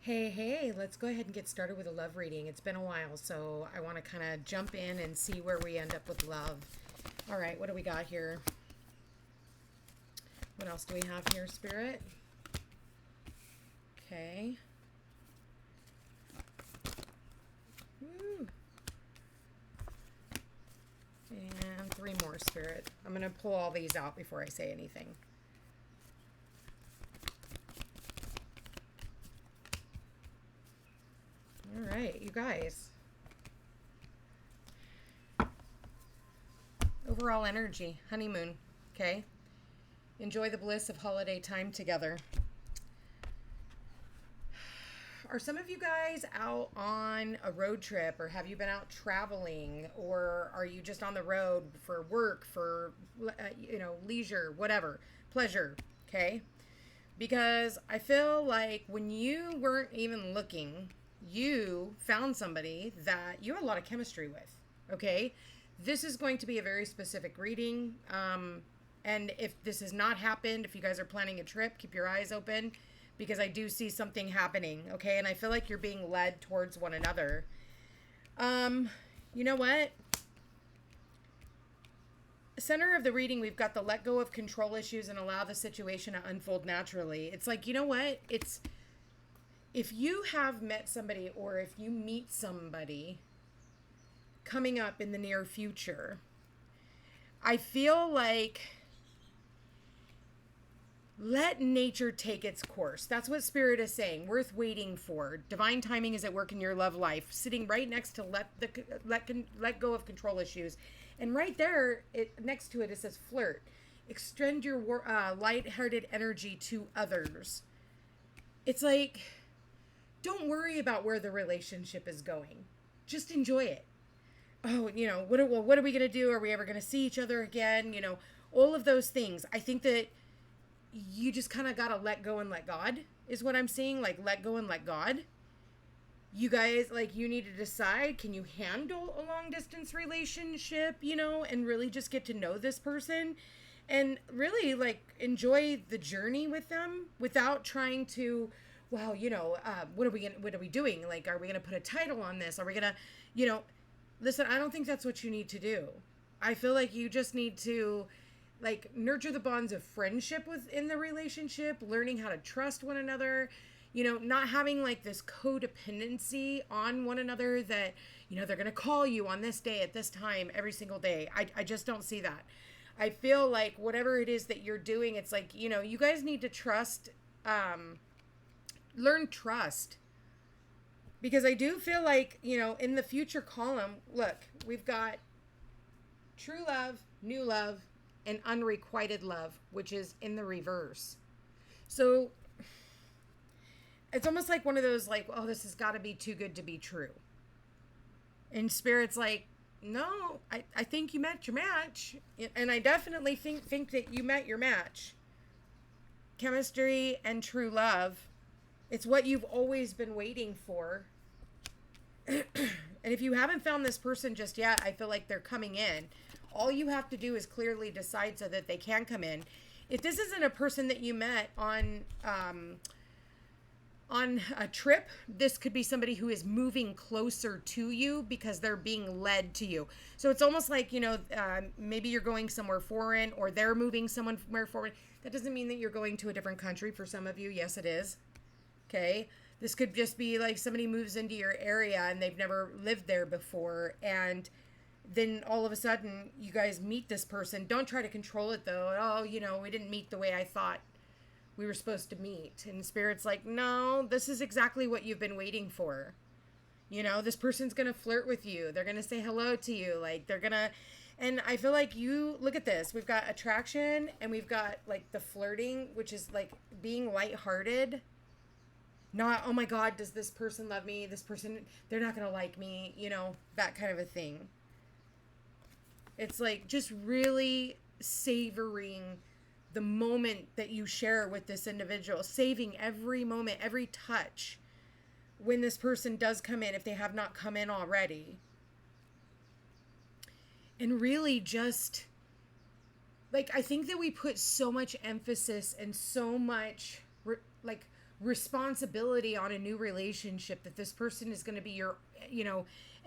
Hey, let's go ahead and get started with a love reading. It's been a while, so I want to kind of jump in and see where we end up with love. All right, what do we got here? What else do we have here, Spirit? Okay. Woo. And three more, Spirit. I'm going to pull all these out before I say anything. All right, you guys. Overall energy, honeymoon, okay? Enjoy the bliss of holiday time together. Are some of you guys out on a road trip, or have you been out traveling, or are you just on the road for work, for, leisure, whatever, pleasure, okay? Because I feel like when you weren't even looking, you found somebody that you had a lot of chemistry with, okay? This is going to be a very specific reading. And if this has not happened, if you guys are planning a trip, keep your eyes open because I do see something happening, okay? And I feel like you're being led towards one another. You know what? Center of the reading, we've got the let go of control issues and allow the situation to unfold naturally. It's like, you know what? It's if you have met somebody or if you meet somebody coming up in the near future, I feel like let nature take its course. That's what Spirit is saying. Worth waiting for. Divine timing is at work in your love life. Sitting right next to let go of control issues, and right there, next to it, it says flirt. Extend your light-hearted energy to others. It's like, don't worry about where the relationship is going. Just enjoy it. Oh, what are we going to do? Are we ever going to see each other again? All of those things. I think that you just kind of got to let go and let God is what I'm seeing. Like, let go and let God. You guys, like, you need to decide, can you handle a long distance relationship, and really just get to know this person and really like enjoy the journey with them without trying to, well, what are we doing? Like, are we going to put a title on this? Are we going to, listen, I don't think that's what you need to do. I feel like you just need to like nurture the bonds of friendship within the relationship, learning how to trust one another, not having like this codependency on one another that, they're going to call you on this day at this time every single day. I just don't see that. I feel like whatever it is that you're doing, it's like, you guys need to trust, learn trust. Because I do feel like, in the future column, look, we've got true love, new love, and unrequited love, which is in the reverse. So it's almost like one of those like, oh, this has got to be too good to be true. And Spirit's like, no, I think you met your match. And I definitely think that you met your match. Chemistry and true love. It's what you've always been waiting for. And if you haven't found this person just yet, I feel like they're coming in. All you have to do is clearly decide so that they can come in. If this isn't a person that you met on a trip, this could be somebody who is moving closer to you because they're being led to you. So it's almost like, maybe you're going somewhere foreign or they're moving somewhere foreign. That doesn't mean that you're going to a different country. For some of you, yes, it is. Okay. This could just be like somebody moves into your area and they've never lived there before. And then all of a sudden you guys meet this person. Don't try to control it though. Oh, we didn't meet the way I thought we were supposed to meet. And Spirit's like, no, this is exactly what you've been waiting for. This person's going to flirt with you. They're going to say hello to you. Like and I feel like look at this. We've got attraction and we've got like the flirting, which is like being lighthearted. Not, oh my God, does this person love me? This person, they're not going to like me, that kind of a thing. It's like just really savoring the moment that you share with this individual, saving every moment, every touch when this person does come in, if they have not come in already. And really just, like, I think that we put so much emphasis and so much, responsibility on a new relationship, that this person is going to be your,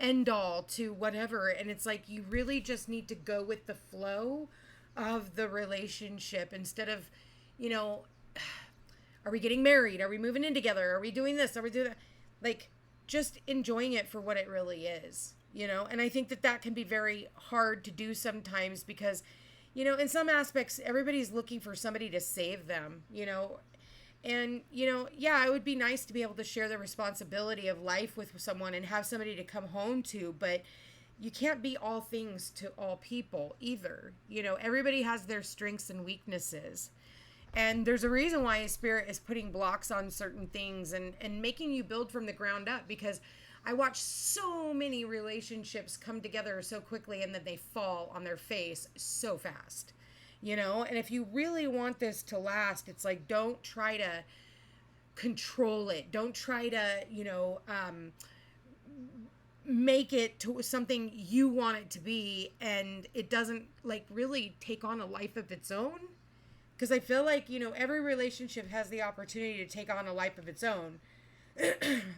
end all to whatever. And it's like, you really just need to go with the flow of the relationship instead of, are we getting married? Are we moving in together? Are we doing this? Are we doing that? Like, just enjoying it for what it really is, And I think that can be very hard to do sometimes because, in some aspects, everybody's looking for somebody to save them, And, yeah, it would be nice to be able to share the responsibility of life with someone and have somebody to come home to, but you can't be all things to all people either. Everybody has their strengths and weaknesses. And there's a reason why Spirit is putting blocks on certain things and making you build from the ground up, because I watch so many relationships come together so quickly and then they fall on their face so fast, And if you really want this to last, it's like, don't try to control it. Don't try to, make it to something you want it to be and it doesn't like really take on a life of its own. Because I feel like, every relationship has the opportunity to take on a life of its own.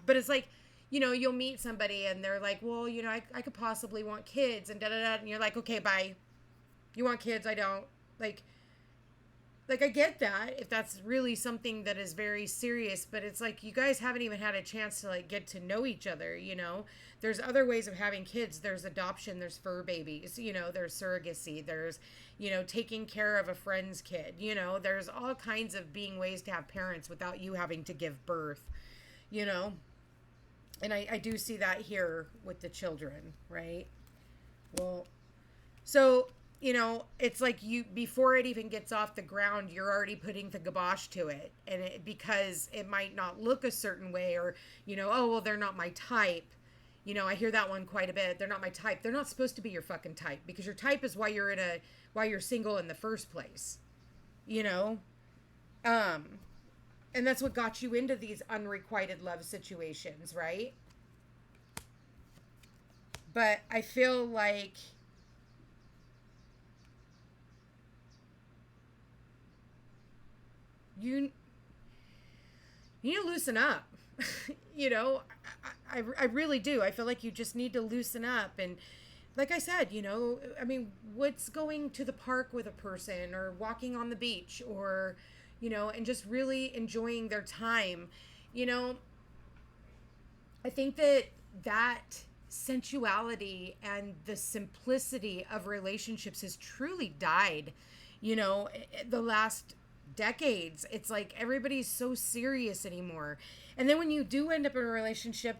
But it's like, you'll meet somebody and they're like, well, I could possibly want kids and da-da-da. And you're like, okay, bye. You want kids? I don't. Like I get that if that's really something that is very serious, but it's like, you guys haven't even had a chance to like get to know each other, There's other ways of having kids. There's adoption, there's fur babies, there's surrogacy, there's, taking care of a friend's kid, there's all kinds of ways to have parents without you having to give birth, And I do see that here with the children, right? Well, so it's like before it even gets off the ground, you're already putting the kibosh to it. And because it might not look a certain way or, oh, well, they're not my type. I hear that one quite a bit. They're not my type. They're not supposed to be your fucking type, because your type is why you're single in the first place, And that's what got you into these unrequited love situations, right? But I feel like you need to loosen up. I really do. I feel like you just need to loosen up. And like I said, what's going to the park with a person or walking on the beach or, and just really enjoying their time. I think that sensuality and the simplicity of relationships has truly died, the last decades. It's like everybody's so serious anymore. And then when you do end up in a relationship,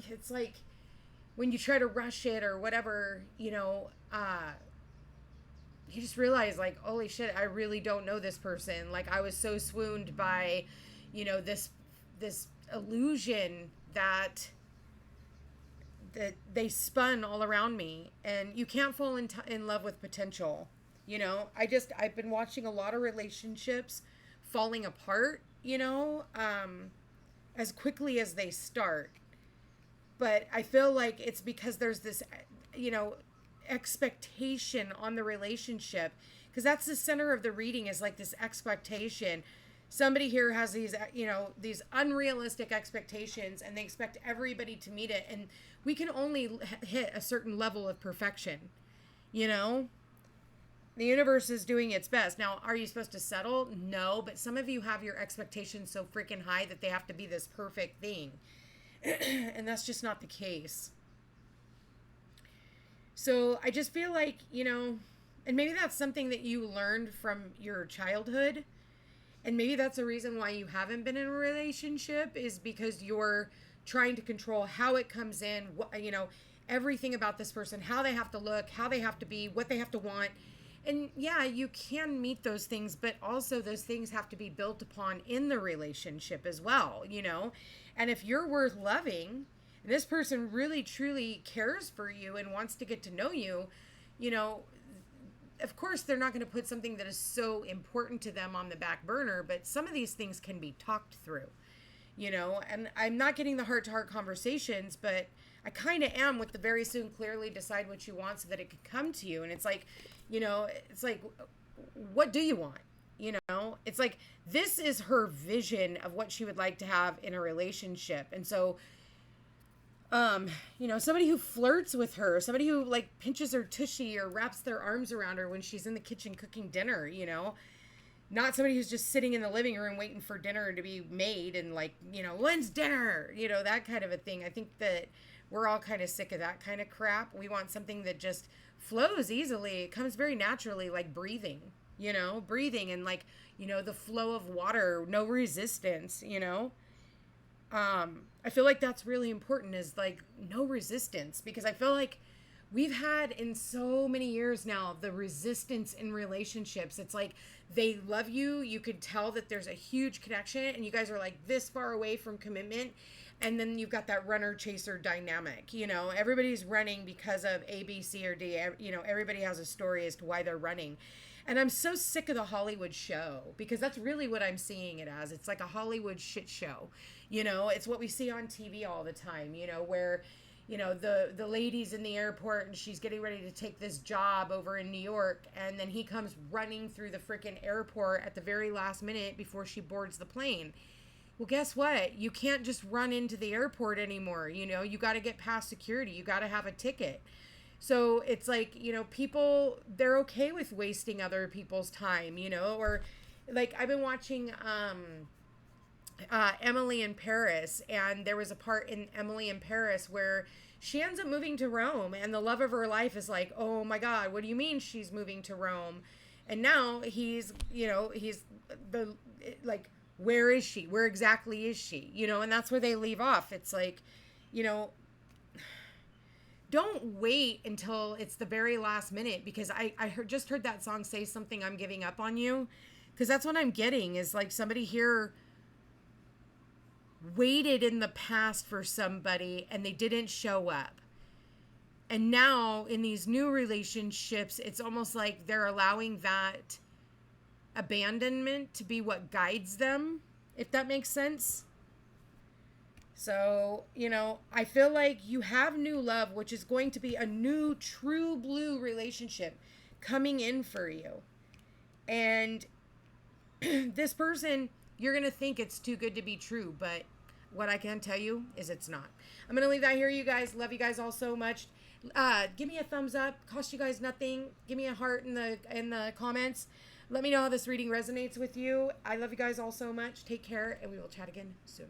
it's like when you try to rush it or whatever, you just realize like, holy shit, I really don't know this person. Like I was so swooned by, this illusion that they spun all around me. And you can't fall in love with potential. I've been watching a lot of relationships falling apart, as quickly as they start. But I feel like it's because there's this, expectation on the relationship, because that's the center of the reading, is like this expectation. Somebody here has these, these unrealistic expectations, and they expect everybody to meet it. And we can only hit a certain level of perfection, The universe is doing its best. Now, are you supposed to settle? No, but some of you have your expectations so freaking high that they have to be this perfect thing. And that's just not the case. So I just feel like, and maybe that's something that you learned from your childhood. And maybe that's the reason why you haven't been in a relationship, is because you're trying to control how it comes in, everything about this person, how they have to look, how they have to be, what they have to want. And yeah, you can meet those things, but also those things have to be built upon in the relationship as well, And if you're worth loving, and this person really truly cares for you and wants to get to know you, of course they're not going to put something that is so important to them on the back burner, but some of these things can be talked through, and I'm not getting the heart-to-heart conversations, but I kind of am with the very soon clearly decide what you want so that it could come to you. And it's like, it's like, what do you want? You know, it's like this is her vision of what she would like to have in a relationship. And so, you know, somebody who flirts with her, somebody who like pinches her tushy or wraps their arms around her when she's in the kitchen cooking dinner, you know, not somebody who's just sitting in the living room waiting for dinner to be made and like, you know, when's dinner, you know, that kind of a thing. I think that we're all kind of sick of that kind of crap. We want something that just flows easily. It comes very naturally, like breathing, you know, breathing and like, you know, the flow of water, no resistance, you know. I feel like that's really important, is like no resistance, because I feel like we've had in so many years now the resistance in relationships. It's like they love you, you could tell that there's a huge connection, and you guys are like this far away from commitment, and then you've got that runner chaser dynamic. You know, everybody's running because of A, B, C, or D. You know, everybody has a story as to why they're running. And I'm so sick of the Hollywood show, because that's really what I'm seeing it as. It's like a Hollywood shit show. You know, it's what we see on TV all the time, you know, where, you know, the lady's in the airport and she's getting ready to take this job over in New York, and then he comes running through the freaking airport at the very last minute before she boards the plane. Well, guess what? You can't just run into the airport anymore. You know, you got to get past security. You got to have a ticket. So it's like, you know, people, they're okay with wasting other people's time, you know, or like I've been watching Emily in Paris, and there was a part in Emily in Paris where she ends up moving to Rome, and the love of her life is like, oh my God, what do you mean she's moving to Rome? And now he's, you know, he's the, like, where is she? Where exactly is she? You know, and that's where they leave off. It's like, you know, don't wait until it's the very last minute, because I just heard that song, Say Something, I'm Giving Up on You. Because that's what I'm getting, is like somebody here waited in the past for somebody and they didn't show up. And now in these new relationships, it's almost like they're allowing that abandonment to be what guides them, if that makes sense. So, you know, I feel like you have new love, which is going to be a new true blue relationship coming in for you. And this person, you're going to think it's too good to be true, but what I can tell you is it's not. I'm going to leave that here, you guys. Love you guys all so much. Give me a thumbs up. Cost you guys nothing. Give me a heart in the comments. Let me know how this reading resonates with you. I love you guys all so much. Take care, and we will chat again soon.